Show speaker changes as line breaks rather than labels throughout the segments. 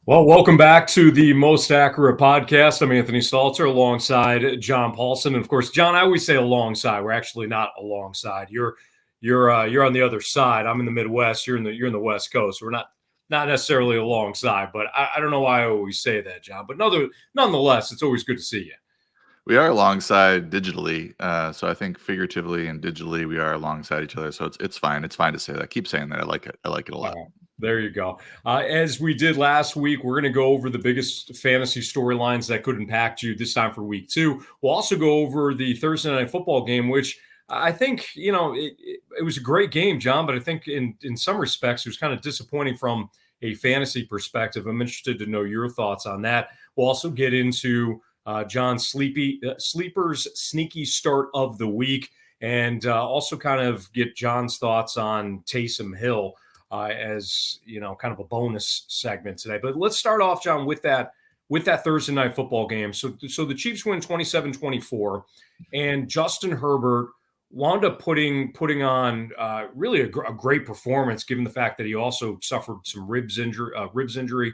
Well, welcome back to the Most Accurate Podcast. I'm Anthony Stalter alongside John Paulsen. And of course, John, I always say alongside. We're actually not alongside. You're on the other side. I'm in the Midwest. You're in the West Coast. We're not necessarily alongside, but I don't know why I always say that, John. But nonetheless, it's always good to see you.
We are alongside digitally, so I think figuratively and digitally we are alongside each other. So it's fine. It's fine to say that. Keep saying that. I like it. I like it a lot.
There you go. As we did last week, we're going to go over the biggest fantasy storylines that could impact you this time for week 2. We'll also go over the Thursday night football game, which I think, it was a great game, John, but I think in some respects it was kind of disappointing from a fantasy perspective. I'm interested to know your thoughts on that. We'll also get into John's sleepers sneaky start of the week, and also kind of get John's thoughts on Taysom Hill as kind of a bonus segment today. But let's start off, John, with that Thursday night football game. So the Chiefs win 27-24, and Justin Herbert wound up putting on really a great performance, given the fact that he also suffered some ribs injury.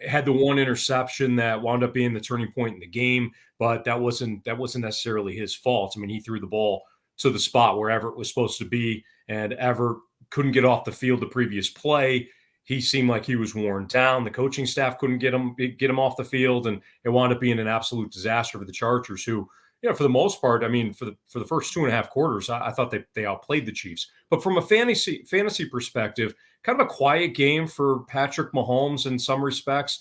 Had the one interception that wound up being the turning point in the game, but that wasn't necessarily his fault. I mean, he threw the ball to the spot where Everett was supposed to be, and Everett couldn't get off the field the previous play. He seemed like he was worn down. The coaching staff couldn't get him off the field, and it wound up being an absolute disaster for the Chargers, who, for the most part, I mean, for the first 2.5 quarters, I thought they outplayed the Chiefs. But from a fantasy perspective, kind of a quiet game for Patrick Mahomes in some respects.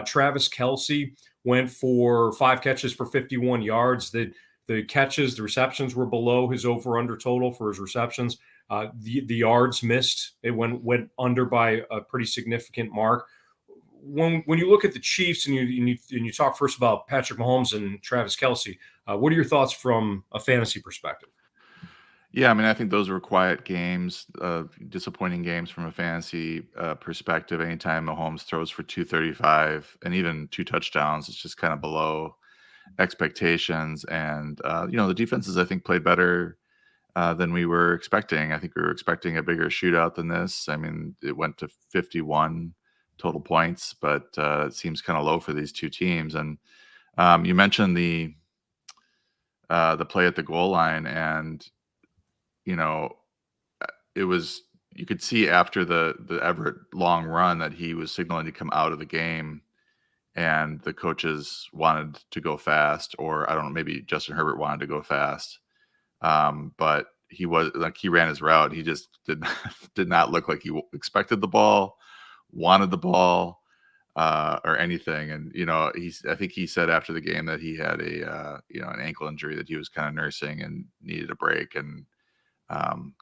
Travis Kelce went for 5 catches for 51 yards. The receptions were below his over-under total for his receptions. The yards missed. It went under by a pretty significant mark. When you look at the Chiefs and you talk first about Patrick Mahomes and Travis Kelce, what are your thoughts from a fantasy perspective?
Yeah, I mean, I think those were quiet games, disappointing games from a fantasy perspective. Anytime Mahomes throws for 235 and even 2 touchdowns, it's just kind of below expectations. And the defenses, I think, played better than we were expecting. I think we were expecting a bigger shootout than this. I mean, it went to 51 total points, but it seems kind of low for these two teams. And you mentioned the play at the goal line, and it was, you could see after the Everett long run that he was signaling to come out of the game, and the coaches wanted to go fast, or I don't know, maybe Justin Herbert wanted to go fast. But he ran his route. He just did not look like he expected the ball, wanted the ball, or anything. And, I think he said after the game that he had an ankle injury that he was kind of nursing and needed a break, and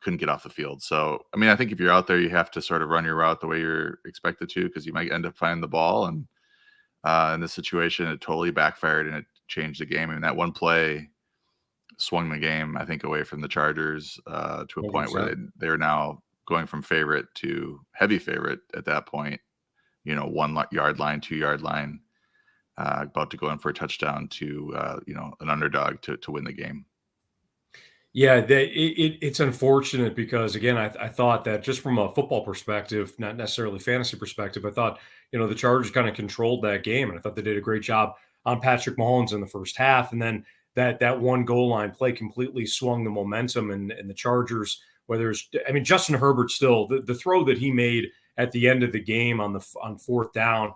couldn't get off the field. So, I mean, I think if you're out there, you have to sort of run your route the way you're expected to, because you might end up finding the ball. And in this situation, it totally backfired and it changed the game. I mean, that one play swung the game, I think, away from the Chargers to a point where they're now going from favorite to heavy favorite at that point. 1 yard line, 2 yard line, about to go in for a touchdown to an underdog to win the game.
Yeah, it's unfortunate because, again, I thought that just from a football perspective, not necessarily fantasy perspective, I thought, the Chargers kind of controlled that game, and I thought they did a great job on Patrick Mahomes in the first half. And then that one goal line play completely swung the momentum, and the Chargers, Justin Herbert still, the throw that he made at the end of the game on 4th down,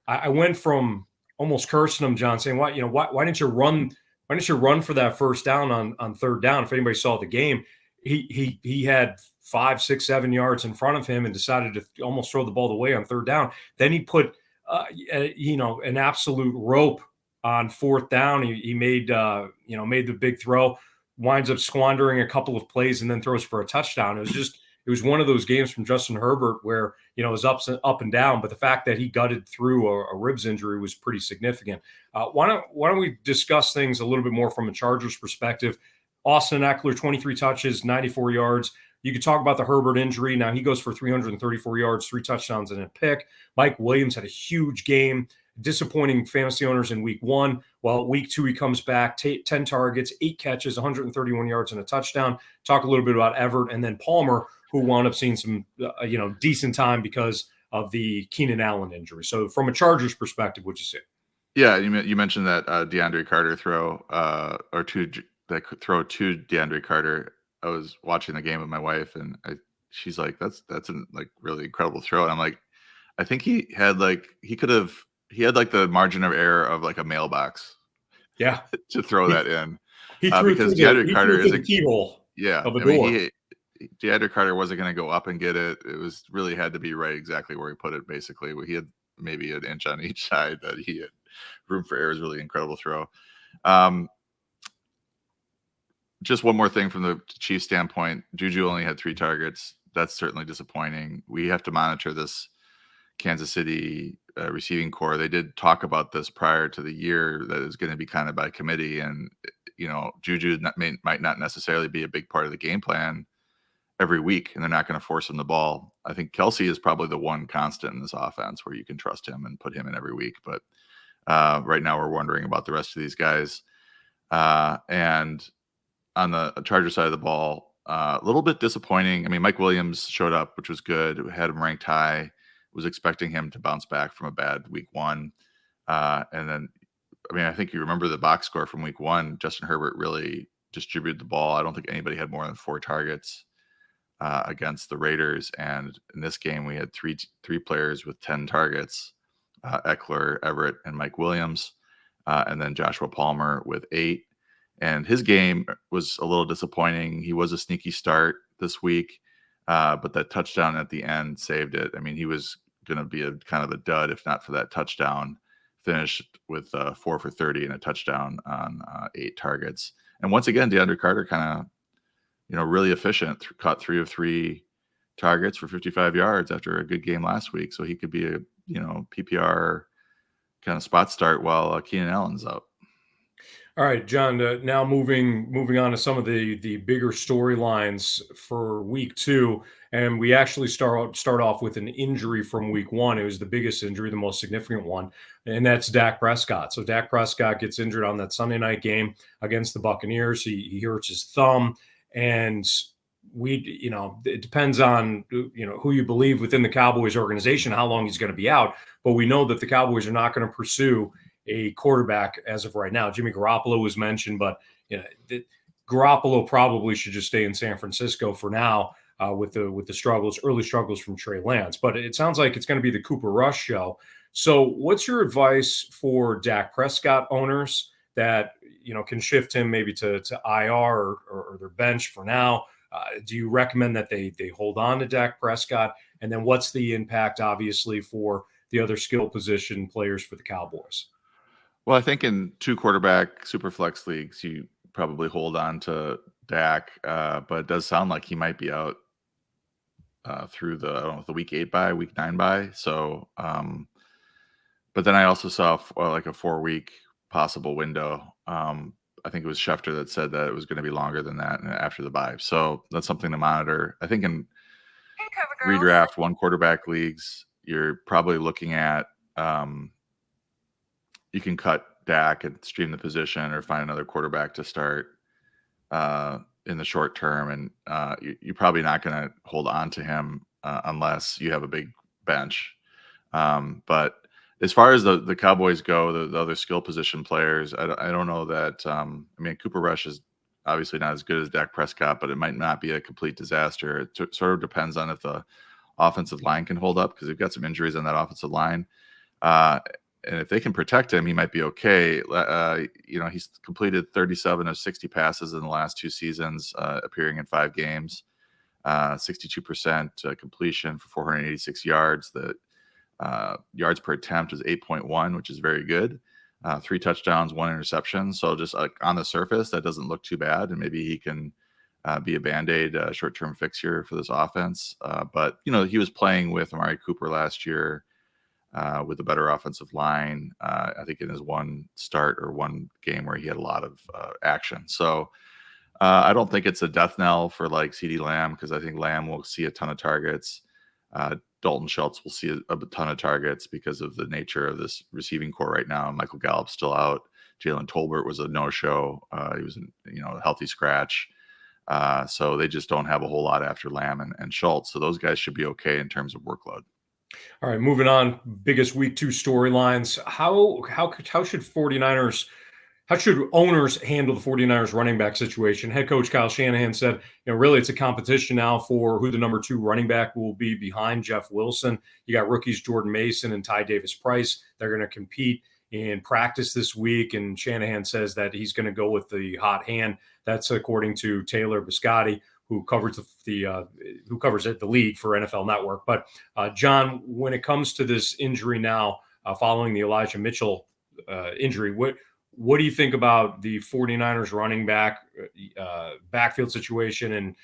I went from almost cursing him, John, saying, why didn't you run? Why didn't you run for that first down on 3rd down? If anybody saw the game, he had 5, 6, 7 yards in front of him and decided to almost throw the ball away on 3rd down. Then he put, an absolute rope on 4th down. He made the big throw, winds up squandering a couple of plays, and then throws for a touchdown. It was one of those games from Justin Herbert where, it was up and down, but the fact that he gutted through a ribs injury was pretty significant. Why don't we discuss things a little bit more from a Chargers perspective? Austin Eckler, 23 touches, 94 yards. You could talk about the Herbert injury. Now he goes for 334 yards, 3 touchdowns, and a pick. Mike Williams had a huge game. Disappointing fantasy owners in week 1. Well, week 2, he comes back, 10 targets, 8 catches, 131 yards, and a touchdown. Talk a little bit about Everett, and then Palmer, who wound up seeing some, decent time because of the Keenan Allen injury. So from a Chargers perspective, what'd you say?
Yeah, you mentioned that DeAndre Carter throw or two that throw to DeAndre Carter. I was watching the game with my wife, and she's like, "That's a like really incredible throw." And I'm like, I think he had like he had like the margin of error of like a mailbox
Yeah,
to throw
he,
that in
he threw
because
through the
DeAndre Carter isn't.
keyhole
Yeah,
of a
I mean
door.
DeAndre Carter wasn't going to go up and get it. It was really had to be right exactly where he put it. Basically, he had maybe an inch on each side that he had room for error. Is really incredible throw. Um, just one more thing from the Chiefs standpoint, Juju only had 3 targets. That's certainly disappointing. We have to monitor this Kansas City receiving core. They did talk about this prior to the year that it's going to be kind of by committee, and Juju might not necessarily be a big part of the game plan every week, and they're not going to force him the ball. I think Kelsey is probably the one constant in this offense where you can trust him and put him in every week. But right now, we're wondering about the rest of these guys. And on the Charger side of the ball, a little bit disappointing. I mean, Mike Williams showed up, which was good. Had him ranked high. Was expecting him to bounce back from a bad week 1. And then, I mean, I think you remember the box score from week 1. Justin Herbert really distributed the ball. I don't think anybody had more than 4 targets against the Raiders. And in this game, we had three players with 10 targets, Eckler, Everett, and Mike Williams. And then Joshua Palmer with 8. And his game was a little disappointing. He was a sneaky start this week, but that touchdown at the end saved it. I mean, he was going to be a kind of a dud if not for that touchdown. Finished with 4 for 30 and a touchdown on 8 targets. And once again, DeAndre Carter kind of, really efficient. Caught 3 of 3 targets for 55 yards after a good game last week. So he could be a PPR kind of spot start while Keenan Allen's out.
All right, John. Now moving on to some of the bigger storylines for week 2, and we actually start off with an injury from week 1. It was the biggest injury, the most significant one, and that's Dak Prescott. So Dak Prescott gets injured on that Sunday night game against the Buccaneers. He hurts his thumb, and it depends on who you believe within the Cowboys organization how long he's going to be out. But we know that the Cowboys are not going to pursue a quarterback as of right now. Jimmy Garoppolo was mentioned, but Garoppolo probably should just stay in San Francisco for now with the early struggles from Trey Lance. But it sounds like it's going to be the Cooper Rush show. So, what's your advice for Dak Prescott owners that can shift him maybe to IR or their bench for now? Do you recommend that they hold on to Dak Prescott? And then what's the impact, obviously, for the other skill position players for the Cowboys?
Well, I think in 2 quarterback super flex leagues, you probably hold on to Dak, but it does sound like he might be out through the week 8 bye, week 9 bye. So, but then I also saw like a 4-week possible window. I think it was Schefter that said that it was going to be longer than that after the bye. So that's something to monitor. I think in redraft 1 quarterback leagues, you're probably looking at you can cut Dak and stream the position or find another quarterback to start in the short term. And you're probably not going to hold on to him unless you have a big bench. But as far as the Cowboys go, the other skill position players, I don't know that. I mean, Cooper Rush is obviously not as good as Dak Prescott, but it might not be a complete disaster. It sort of depends on if the offensive line can hold up because they've got some injuries on that offensive line. And if they can protect him, he might be okay. He's completed 37 of 60 passes in the last 2 seasons, appearing in 5 games, 62% completion for 486 yards. The yards per attempt is 8.1, which is very good. 3 touchdowns, 1 interception. So just on the surface, that doesn't look too bad. And maybe he can be a Band-Aid short-term fix here for this offense. But he was playing with Amari Cooper last year. With a better offensive line, I think in his 1 start or 1 game where he had a lot of action. So I don't think it's a death knell for like CeeDee Lamb because I think Lamb will see a ton of targets. Dalton Schultz will see a ton of targets because of the nature of this receiving core right now. Michael Gallup's still out. Jalen Tolbert was a no-show. He was a healthy scratch. So they just don't have a whole lot after Lamb and Schultz. So those guys should be okay in terms of workload.
All right, moving on. Biggest week 2 storylines. How should 49ers how should owners handle the 49ers running back situation? Head coach Kyle Shanahan said, really it's a competition now for who the number 2 running back will be behind Jeff Wilson. You got rookies Jordan Mason and Ty Davis Price. They're going to compete in practice this week, and Shanahan says that he's going to go with the hot hand. That's according to Taylor Biscotti, who covers the league for NFL Network. But John, when it comes to this injury now, following the Elijah Mitchell injury, what do you think about the 49ers running backfield situation? And,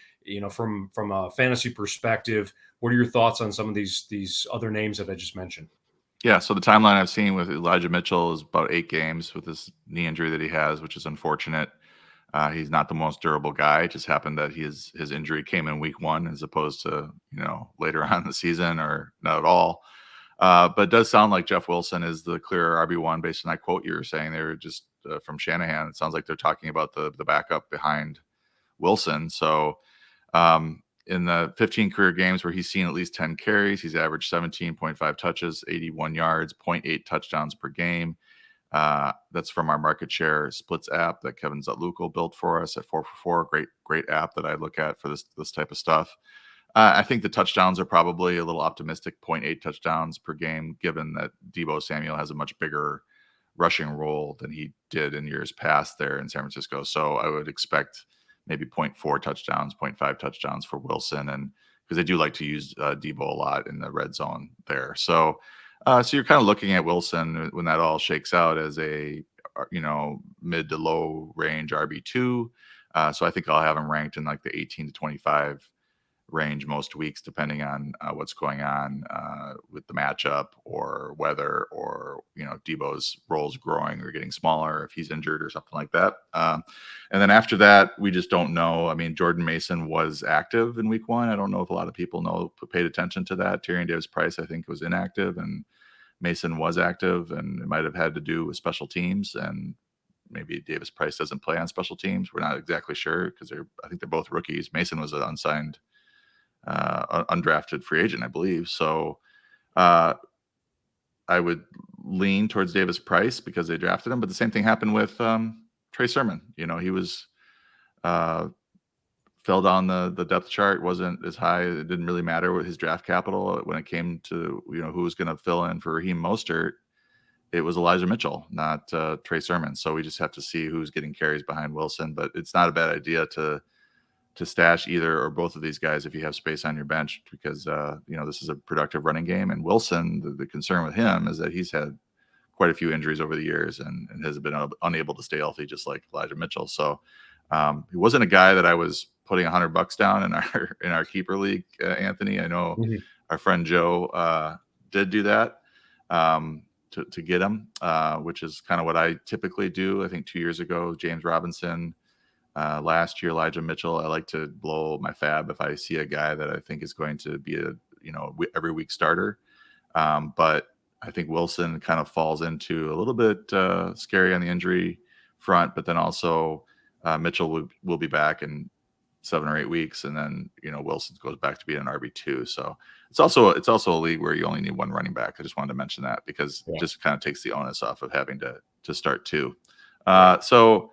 from a fantasy perspective, what are your thoughts on some of these other names that I just mentioned?
Yeah, so the timeline I've seen with Elijah Mitchell is about 8 games with this knee injury that he has, which is unfortunate. He's not the most durable guy. It just happened that his injury came in week 1 as opposed to, later on in the season or not at all. But it does sound like Jeff Wilson is the clear RB1 based on that quote you were saying. They were just from Shanahan. It sounds like they're talking about the backup behind Wilson. So in the 15 career games where he's seen at least 10 carries, he's averaged 17.5 touches, 81 yards, 0.8 touchdowns per game. That's from our market share splits app that Kevin Zutluko built for us at 4for4. Great app that I look at for this type of stuff. I think the touchdowns are probably a little optimistic, 0.8 touchdowns per game, given that Deebo Samuel has a much bigger rushing role than he did in years past there in San Francisco. So I would expect maybe 0.4 touchdowns, 0.5 touchdowns for Wilson, and because they do like to use Deebo a lot in the red zone there. So you're kind of looking at Wilson when that all shakes out as a mid to low range RB2. So I think I'll have him ranked in like the 18 to 25 range most weeks, depending on what's going on with the matchup or weather, or Debo's roles growing or getting smaller if he's injured or something like that. And then after that, we just don't know. I mean, Jordan Mason was active in week 1. I don't know if a lot of people paid attention to that. Tyrion Davis Price, I think, was inactive, and Mason was active, and it might have had to do with special teams, and maybe Davis Price doesn't play on special teams. We're not exactly sure because I think they're both rookies. Mason was an unsigned undrafted free agent, I believe. So I would lean towards Davis Price because they drafted him. But the same thing happened with Trey Sermon. He was fell down the depth chart, wasn't as high. It didn't really matter with his draft capital when it came to who was going to fill in for Raheem Mostert. It was Elijah Mitchell, not Trey Sermon. So we just have to see who's getting carries behind Wilson. But it's not a bad idea to stash either or both of these guys if you have space on your bench, because this is a productive running game. And Wilson, the concern with him is that he's had quite a few injuries over the years and has been unable to stay healthy, just like Elijah Mitchell. So he wasn't a guy that I was putting $100 down in our keeper league, Anthony. I know our friend Joe did do that to get him, which is kind of what I typically do. I think 2 years ago, James Robinson. Last year, Elijah Mitchell. I like to blow my fab if I see a guy that I think is going to be a every week starter. But I think Wilson kind of falls into a little bit scary on the injury front, but then also Mitchell will be back in 7 or 8 weeks, and then Wilson goes back to being an RB2. So it's also a league where you only need one running back. I just wanted to mention that because it just kind of takes the onus off of having to start 2. So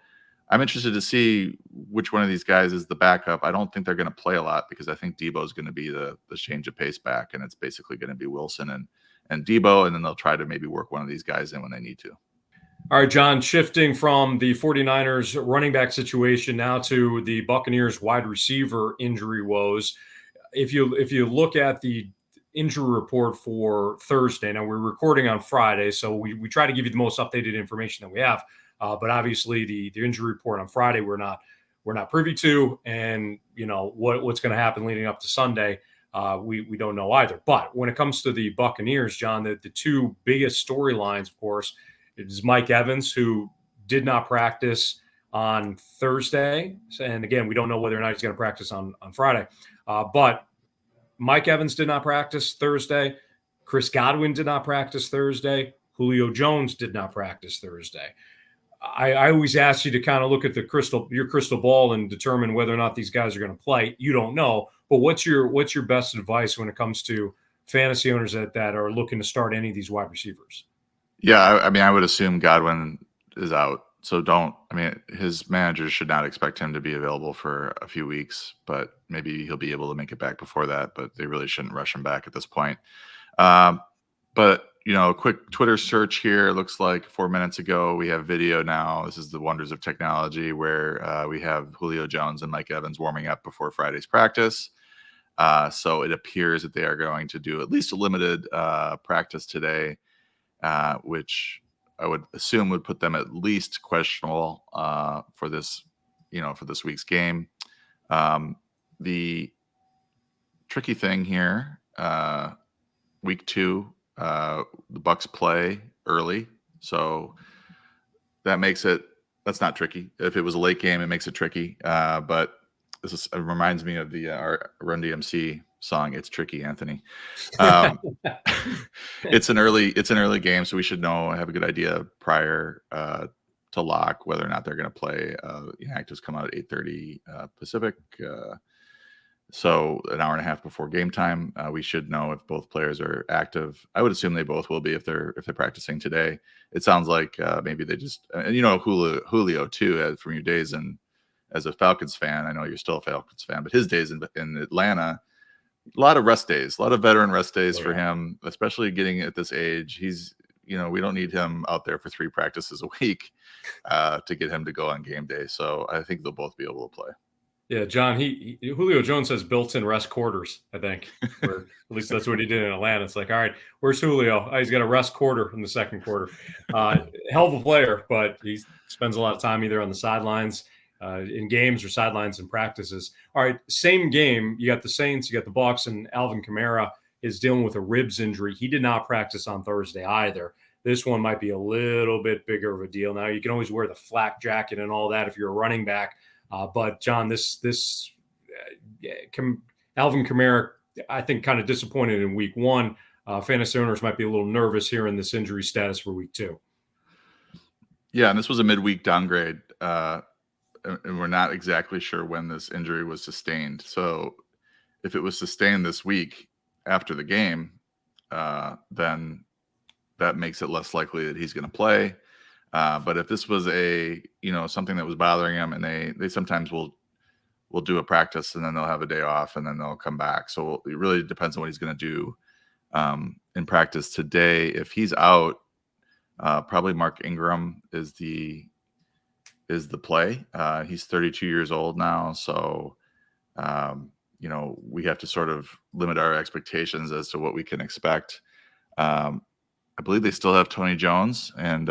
I'm interested to see which one of these guys is the backup. I don't think they're going to play a lot because I think Debo is going to be the change of pace back, and it's basically going to be Wilson and Debo, and then they'll try to maybe work one of these guys in when they need to.
All right, John, shifting from the 49ers running back situation now to the Buccaneers wide receiver injury woes. If you look at the injury report for Thursday, now we're recording on Friday, so we try to give you the most updated information that we have. But obviously the injury report on Friday we're not privy to, and what's going to happen leading up to Sunday, we don't know either. But when it comes to the Buccaneers, John, the 2 biggest storylines, of course, is Mike Evans, who did not practice on Thursday, and again we don't know whether or not he's going to practice on Friday. But Mike Evans did not practice Thursday. Chris Godwin did not practice Thursday. Julio Jones did not practice Thursday. I always ask you to kind of look at your crystal ball and determine whether or not these guys are going to play. You don't know, but what's your best advice when it comes to fantasy owners that are looking to start any of these wide receivers?
Yeah, I mean, I would assume Godwin is out. So his managers should not expect him to be available for a few weeks, but maybe he'll be able to make it back before that. But they really shouldn't rush him back at this point. But a quick Twitter search here. It looks like 4 minutes ago, we have video now. This is the wonders of technology where we have Julio Jones and Mike Evans warming up before Friday's practice. So it appears that they are going to do at least a limited practice today, which I would assume would put them at least questionable for this week's game. The tricky thing here, week 2, the Bucks play early, so that's not tricky. If it was a late game, it makes it tricky. But it reminds me of our Run DMC song, "It's Tricky, Anthony." It's an early game, so we should have a good idea prior to lock whether or not they're going to play. Actives come out at 8:30 Pacific, so an hour and a half before game time. We should know if both players are active. I would assume they both will be if they're practicing today. It sounds like maybe they just Julio too, from your days as a Falcons fan. I know you're still a Falcons fan, but his days in Atlanta, a lot of rest days, a lot of veteran rest days for him, especially getting at this age. He's, we don't need him out there for 3 practices a week to get him to go on game day. So I think they'll both be able to play.
Yeah, John, Julio Jones has built-in rest quarters, I think. Or at least that's what he did in Atlanta. It's like, all right, where's Julio? Oh, he's got a rest quarter in the second quarter. Hell of a player, but he spends a lot of time either on the sidelines in games or sidelines in practices. All right, same game. You got the Saints, you got the Bucs, and Alvin Kamara is dealing with a ribs injury. He did not practice on Thursday either. This one might be a little bit bigger of a deal. Now, you can always wear the flak jacket and all that if you're a running back. But John, Alvin Kamara, I think, kind of disappointed in week 1. Fantasy owners might be a little nervous here in this injury status for week 2.
Yeah, and this was a midweek downgrade, and we're not exactly sure when this injury was sustained. So if it was sustained this week after the game, then that makes it less likely that he's going to play. But if this was something that was bothering him, and they sometimes will do a practice and then they'll have a day off and then they'll come back. So it really depends on what he's going to do in practice today. If he's out, probably Mark Ingram is the play. He's 32 years old now, so we have to sort of limit our expectations as to what we can expect. I believe they still have Tony Jones and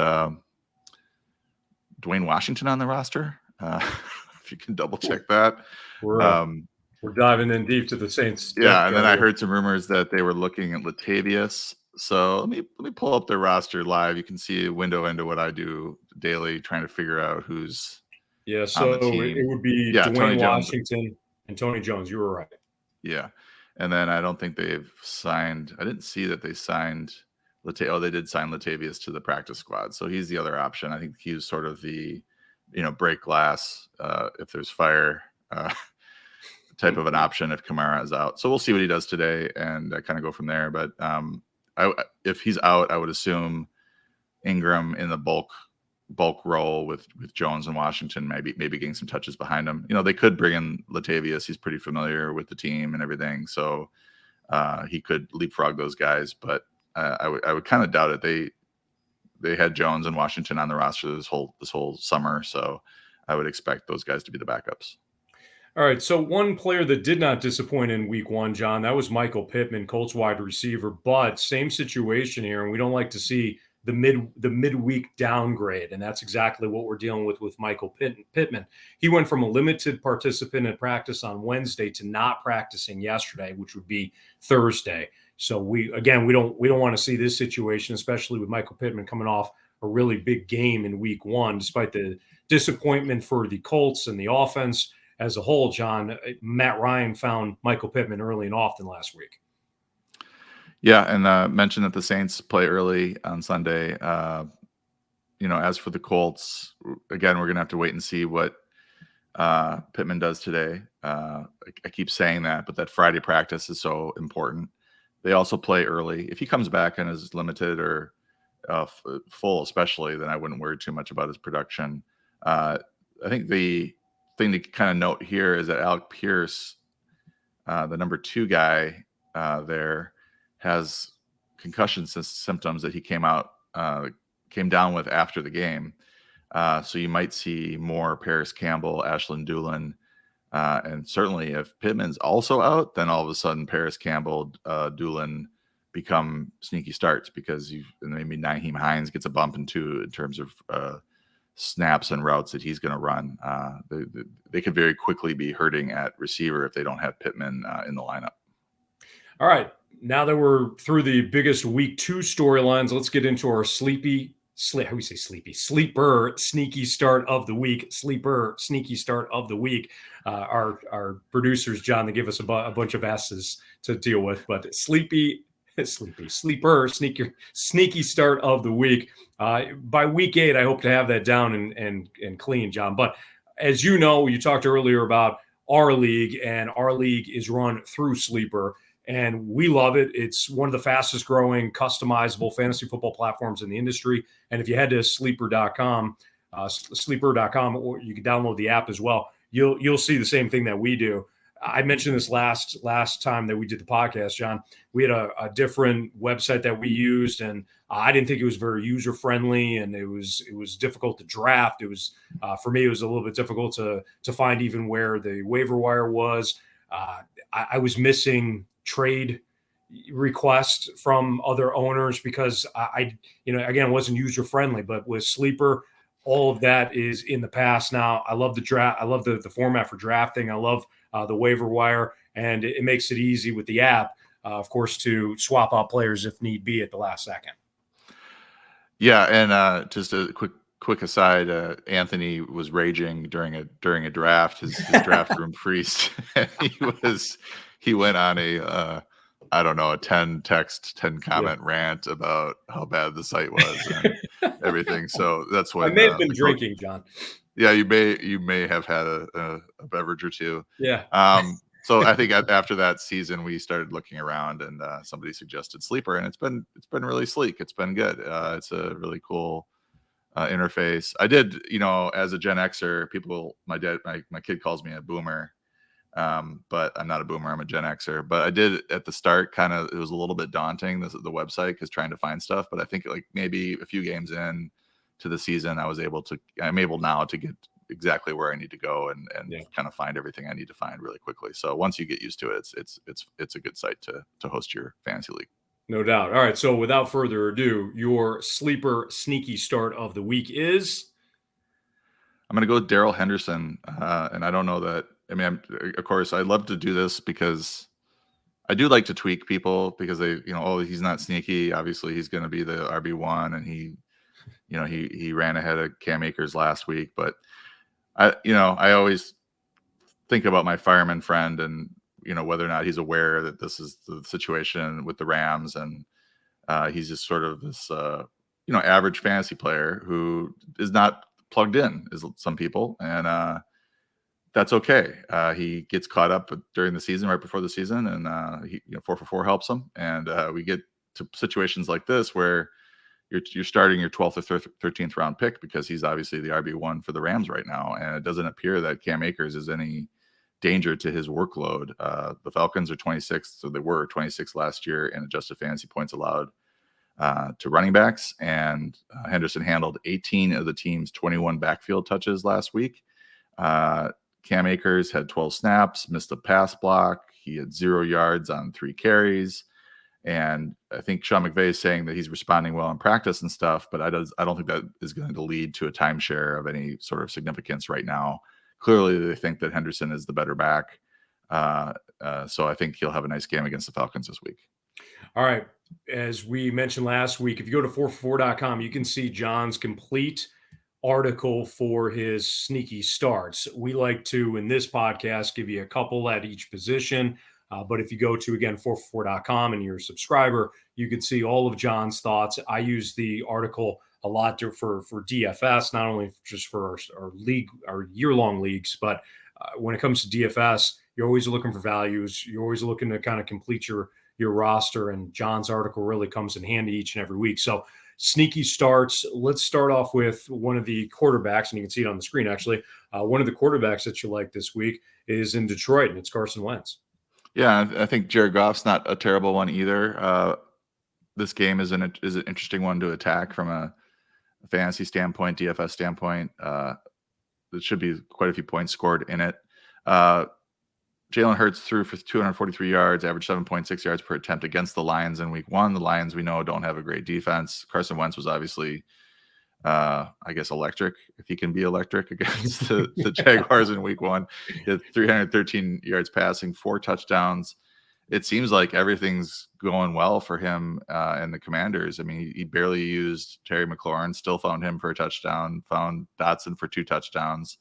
Dwayne Washington on the roster. If you can double check that.
We're diving in deep to the Saints.
Yeah, and then I heard some rumors that they were looking at Latavius. So let me pull up their roster live. You can see a window into what I do daily, trying to figure out who's
so
on the team.
It would be Dwayne Washington and Tony Jones. You were right.
Yeah, and then I don't think they've signed. I didn't see that they signed. They did sign Latavius to the practice squad, so he's the other option. I think he's sort of the, break glass if there's fire type of an option if Kamara is out. So we'll see what he does today and kind of go from there. But if he's out, I would assume Ingram in the bulk role with Jones and Washington, maybe getting some touches behind him. They could bring in Latavius. He's pretty familiar with the team and everything, so he could leapfrog those guys, but I would kind of doubt it. They had Jones and Washington on the roster this whole summer, so I would expect those guys to be the backups.
All right, so one player that did not disappoint in week 1, John, that was Michael Pittman, Colts wide receiver, but same situation here, and we don't like to see the midweek downgrade, and that's exactly what we're dealing with Michael Pittman. He went from a limited participant in practice on Wednesday to not practicing yesterday, which would be Thursday. So we don't want to see this situation, especially with Michael Pittman coming off a really big game in week 1, despite the disappointment for the Colts and the offense as a whole. John, Matt Ryan found Michael Pittman early and often last week.
Yeah, and mentioned that the Saints play early on Sunday. As for the Colts, again, we're going to have to wait and see what Pittman does today. I keep saying that, but that Friday practice is so important They also play early. If he comes back and is limited or full, especially, then I wouldn't worry too much about his production. I think the thing to kind of note here is that Alec Pierce, the number 2 guy there, has concussion symptoms that he came down with after the game. So you might see more Paris Campbell, Ashland Doolin, and certainly if Pittman's also out, then all of a sudden Paris Campbell, Doolin become sneaky starts because maybe Nyheim Hines gets a bump in terms of snaps and routes that he's going to run. They could very quickly be hurting at receiver if they don't have Pittman in the lineup.
All right. Now that we're through the biggest week 2 storylines, let's get into our sleeper sneaky start of the week. Sleeper sneaky start of the week. Our producers, John, they give us a bunch of S's to deal with, but sleeper sneaky start of the week. By week 8, I hope to have that down and clean, John. But as you know, you talked earlier about our league, and our league is run through Sleeper. And we love it. It's one of the fastest growing customizable fantasy football platforms in the industry. And if you head to sleeper.com, or you can download the app as well, you'll see the same thing that we do. I mentioned this last time that we did the podcast, John. We had a different website that we used, and I didn't think it was very user friendly, and it was difficult to draft. It was for me, it was a little bit difficult to find even where the waiver wire was. I was missing trade requests from other owners because again, it wasn't user friendly. But with Sleeper, all of that is in the past now. I love the draft. I love the format for drafting. I love the waiver wire, and it makes it easy with the app, of course, to swap out players if need be at the last second.
Yeah, and just a quick aside, Anthony was raging during a draft. His draft room freezed. He went on a 10 text, 10 comment rant about how bad the site was and everything. So that's when
I may have been drinking, John.
Yeah, you may have had a beverage or two.
Yeah.
So I think after that season, we started looking around, and somebody suggested Sleeper, and it's been really sleek. It's been good. It's a really cool interface. I did, as a Gen Xer, my kid calls me a boomer, but I'm not a boomer. I'm a Gen Xer. But I did at the start it was a little bit daunting, the website, because trying to find stuff. But I think like maybe a few games in to the season, I'm able now to get exactly where I need to go and kind of find everything I need to find really quickly. So once you get used to it, it's a good site to host your fantasy league.
No doubt. All right. So without further ado, your sleeper sneaky start of the week is?
I'm going to go with Darrell Henderson. And I don't know that. I mean, of course, I love to do this because I do like to tweak people because they, he's not sneaky. Obviously, he's going to be the RB1, and he ran ahead of Cam Akers last week. But I always think about my fireman friend and, whether or not he's aware that this is the situation with the Rams. And he's just sort of this, average fantasy player who is not plugged in as some people. And that's okay. He gets caught up during the season, right before the season. And 4 for 4 helps him. And we get to situations like this where you're starting your 12th or 13th round pick because he's obviously the RB1 for the Rams right now. And it doesn't appear that Cam Akers is any danger to his workload. The Falcons are 26th, so they were 26th last year in adjusted fantasy points allowed to running backs. And Henderson handled 18 of the team's 21 backfield touches last week. Cam Akers had 12 snaps, missed a pass block. He had 0 yards on 3 carries. And I think Sean McVay is saying that he's responding well in practice and stuff, but I don't think that is going to lead to a timeshare of any sort of significance right now. Clearly, they think that Henderson is the better back. So I think he'll have a nice game against the Falcons this week.
All right. As we mentioned last week, if you go to 4for4.com, you can see John's complete article for his sneaky starts. We like to, in this podcast, give you a couple at each position. But if you go to, again, 4for4.com and you're a subscriber, you can see all of John's thoughts. I use the article a lot for DFS, not only just for our league, our year-long leagues, but when it comes to DFS, you're always looking for values. You're always looking to kind of complete your roster. And John's article really comes in handy each and every week. So sneaky starts. Let's start off with one of the quarterbacks, and you can see it on the screen actually. One of the quarterbacks that you like this week is in Detroit, and it's Carson Wentz.
Yeah, I think Jared Goff's not a terrible one either. This game is an interesting one to attack from a fantasy standpoint, DFS standpoint. There should be quite a few points scored in it. Jalen Hurts threw for 243 yards, averaged 7.6 yards per attempt against the Lions in week 1. The Lions, we know, don't have a great defense. Carson Wentz was obviously, I guess, electric, if he can be electric, against the Jaguars in week 1. He had 313 yards passing, 4 touchdowns. It seems like everything's going well for him and the Commanders. I mean, he barely used Terry McLaurin, still found him for a touchdown, found Dotson for 2 touchdowns.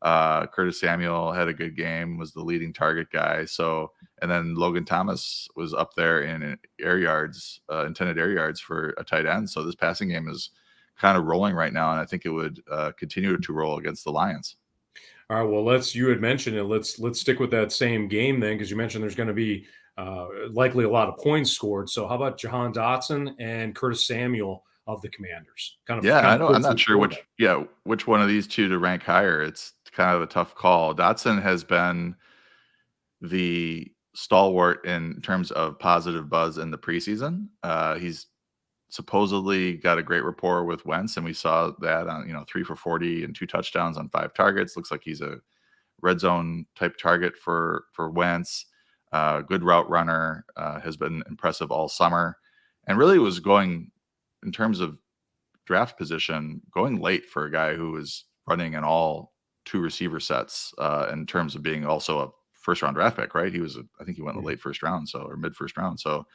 Curtis Samuel had a good game, was the leading target guy. So, and then Logan Thomas was up there in air yards, intended air yards for a tight end. So this passing game is kind of rolling right now, and I think it would continue to roll against the Lions.
All right. Well, you had mentioned it. Let's stick with that same game then, because you mentioned there's going to be likely a lot of points scored. So how about Jahan Dotson and Curtis Samuel of the Commanders?
I'm not sure which one of these two to rank higher. It's kind of a tough call. Dotson has been the stalwart in terms of positive buzz in the preseason. He's supposedly got a great rapport with Wentz, and we saw that on 3 for 40 and 2 touchdowns on 5 targets. Looks like he's a red zone type target for Wentz. Good route runner, has been impressive all summer, and really was going, in terms of draft position, going late for a guy who was running in all 2 receiver sets, in terms of being also a first round draft pick, right? I think he went in the late first round, or mid first round. So,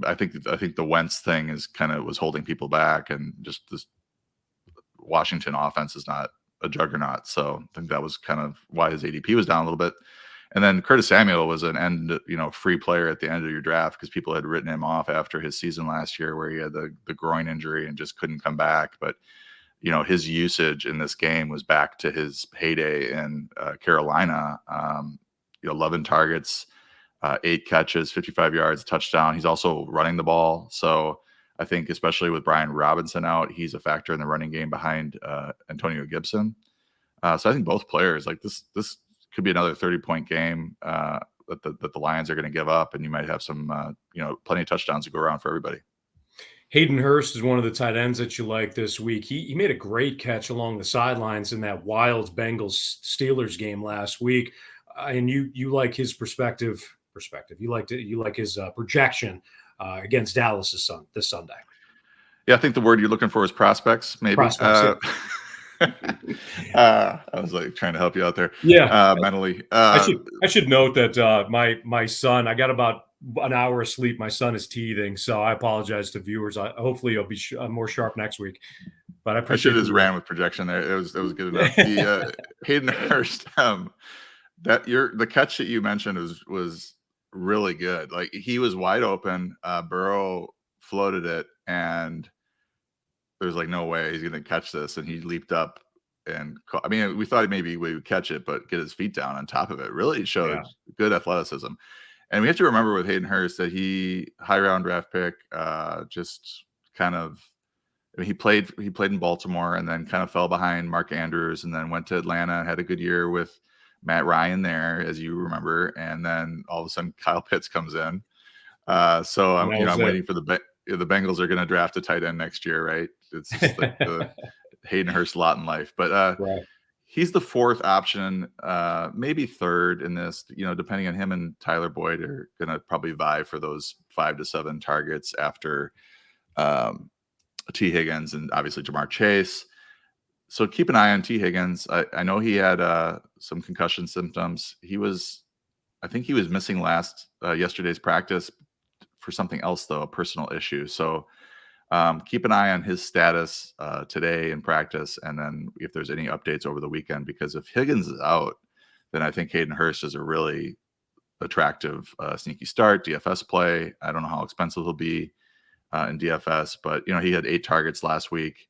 I think the Wentz thing was holding people back, and just this Washington offense is not a juggernaut. So I think that was kind of why his ADP was down a little bit. And then Curtis Samuel was an free player at the end of your draft, because people had written him off after his season last year where he had the groin injury and just couldn't come back. But, his usage in this game was back to his heyday in Carolina. 11 targets, 8 catches, 55 yards, touchdown. He's also running the ball. So I think, especially with Brian Robinson out, he's a factor in the running game behind Antonio Gibson. So I think both players, like this could be another 30-point game that the Lions are going to give up, and you might have some, plenty of touchdowns to go around for everybody.
Hayden Hurst is one of the tight ends that you like this week. He made a great catch along the sidelines in that wild Bengals-Steelers game last week, and you like his perspective. You like his projection against Dallas this Sunday.
Yeah, I think the word you're looking for is prospects, maybe.
Prospects,
I was like trying to help you out there.
Yeah,
mentally.
I should note that my son, I got about an hour of sleep. My son is teething, so I apologize to viewers. Hopefully you'll be more sharp next week. But I
should have just ran with projection there. It was good enough. The Hayden Hurst, the catch that you mentioned was really good. Like, he was wide open. Burrow floated it, and there's like no way he's going to catch this, and he leaped up and we thought maybe we would catch it, but get his feet down on top of it. Really showed good athleticism. And we have to remember with Hayden Hurst that high round draft pick, just kind of, he played in Baltimore and then kind of fell behind Mark Andrews, and then went to Atlanta, had a good year with Matt Ryan there, as you remember, and then all of a sudden Kyle Pitts comes in. So I'm waiting for the Bengals are going to draft a tight end next year, right? It's just like the Hayden Hurst lot in life, but
right.
He's the 4th option, maybe 3rd in this. Depending on him, and Tyler Boyd are going to probably vie for those 5 to 7 targets after T. Higgins and obviously Jamar Chase. So keep an eye on T. Higgins. I know he had some concussion symptoms. I think he was missing yesterday's practice for something else, though, a personal issue. So keep an eye on his status today in practice, and then if there's any updates over the weekend, because if Higgins is out, then I think Hayden Hurst is a really attractive sneaky start, DFS play. I don't know how expensive he'll be in DFS, but he had 8 targets last week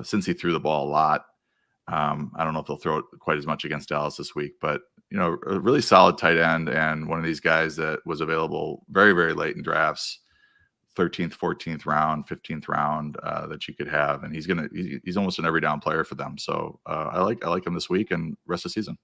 since he threw the ball a lot. I don't know if they'll throw it quite as much against Dallas this week, but a really solid tight end and one of these guys that was available very, very late in drafts, 13th, 14th round, 15th round that you could have, and he's almost an every down player for them. So I like him this week and rest of the season.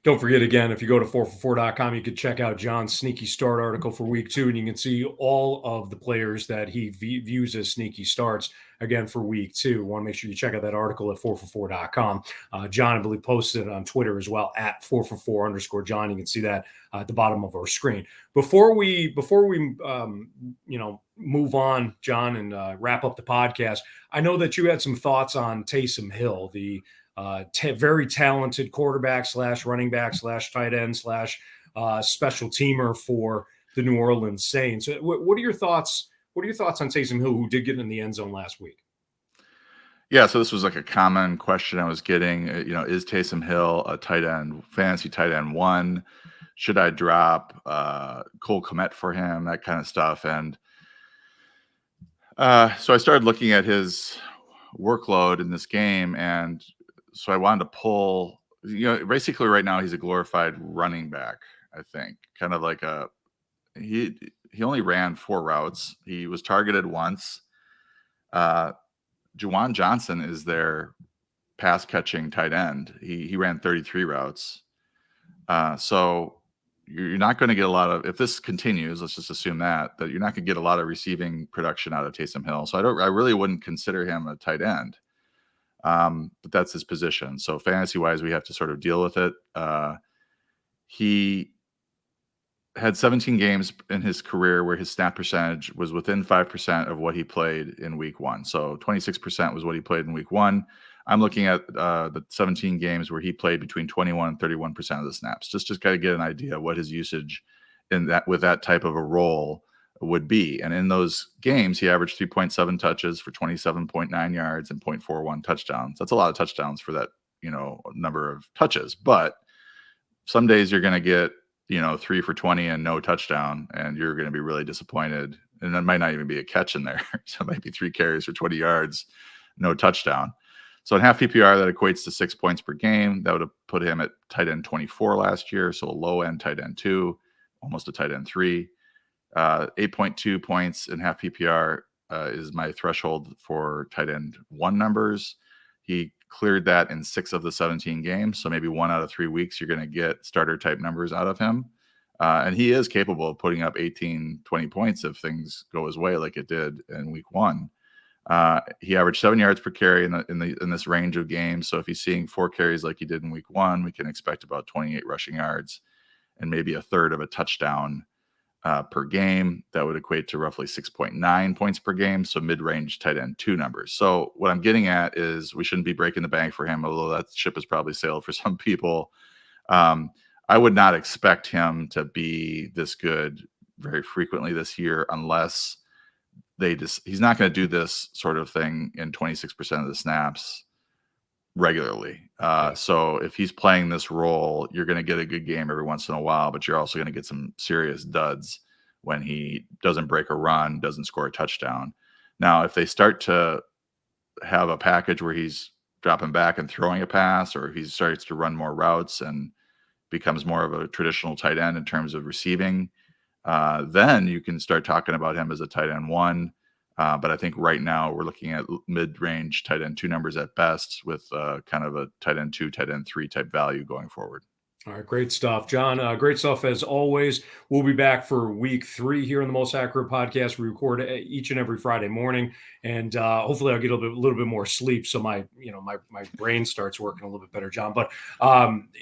Don't forget, again, if you go to 4for4.com, you can check out John's sneaky start article for week 2, and you can see all of the players that he views as sneaky starts, again, for week 2. Want to make sure you check out that article at 4for4.com. John, I believe, posted it on Twitter as well, at 4for4_John. You can see that at the bottom of our screen. Before we move on, John, and wrap up the podcast, I know that you had some thoughts on Taysom Hill, the very talented quarterback / running back / tight end / special teamer for the New Orleans Saints. What are your thoughts? What are your thoughts on Taysom Hill, who did get in the end zone last week?
Yeah, so this was like a common question I was getting. Is Taysom Hill a tight end, fantasy tight end 1? Should I drop Cole Kmet for him? That kind of stuff. And so I started looking at his workload in this game, and so I wanted to pull, basically right now he's a glorified running back, I think. Kind of like he only ran 4 routes. He was targeted once. Juwan Johnson is their pass catching tight end. He ran 33 routes. So you're not going to get a lot of, if this continues, let's just assume that you're not going to get a lot of receiving production out of Taysom Hill. So I really wouldn't consider him a tight end. But that's his position. So fantasy wise, we have to sort of deal with it. He had 17 games in his career where his snap percentage was within 5% of what he played in week 1. So 26% was what he played in week 1. I'm looking at the 17 games where he played between 21 and 31% of the snaps, just to kind of get an idea of what his usage with that type of a role would be. And in those games, he averaged 3.7 touches for 27.9 yards and 0.41 touchdowns. That's a lot of touchdowns for that, number of touches. But some days you're going to get, 3 for 20 and no touchdown, and you're going to be really disappointed. And that might not even be a catch in there. So it might be 3 carries for 20 yards, no touchdown. So in half PPR, that equates to 6 points per game. That would have put him at tight end 24 last year. So a low end tight end 2, almost a tight end 3. 8.2 points in half PPR is my threshold for tight end 1 numbers. He cleared that in 6 of the 17 games. So maybe 1 out of 3 weeks, you're going to get starter type numbers out of him. And he is capable of putting up 18, 20 points if things go his way, like it did in week 1. He averaged 7 yards per carry in this range of games. So if he's seeing 4 carries like he did in week 1, we can expect about 28 rushing yards and maybe a third of a touchdown per game. That would equate to roughly 6.9 points per game. So mid-range tight end 2 numbers. So what I'm getting at is we shouldn't be breaking the bank for him, although that ship has probably sailed for some people. I would not expect him to be this good very frequently this year unless he's not going to do this sort of thing in 26% of the snaps regularly. So if he's playing this role, you're going to get a good game every once in a while, but you're also going to get some serious duds when he doesn't break a run, doesn't score a touchdown. Now, if they start to have a package where he's dropping back and throwing a pass, or he starts to run more routes and becomes more of a traditional tight end in terms of receiving, then you can start talking about him as a tight end 1. But I think right now we're looking at mid-range tight end 2 numbers at best, with kind of a tight end 2, tight end 3 type value going forward.
All right, great stuff, John. Great stuff as always. We'll be back for week 3 here on the Most Accurate Podcast. We record each and every Friday morning, and hopefully I'll get a little bit more sleep, so my brain starts working a little bit better, John. But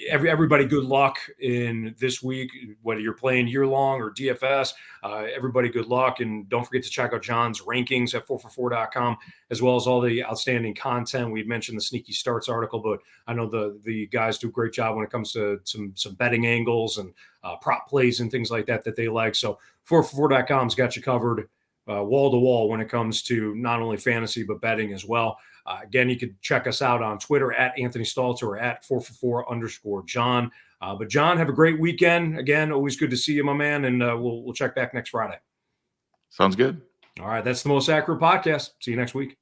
everybody, good luck in this week, whether you're playing year long or DFS. Everybody, good luck, and don't forget to check out John's rankings at 4for4.com, as well as all the outstanding content. We mentioned the sneaky starts article, but I know the guys do a great job when it comes to some betting angles and prop plays and things like that they like. So 4for4.com's got you covered wall to wall when it comes to not only fantasy but betting as well. Again, you can check us out on Twitter at Anthony Stalter or at 4for4_John. But John, have a great weekend. Again, always good to see you, my man, and we'll check back next Friday.
Sounds good.
All right, that's the Most Accurate Podcast. See you next week.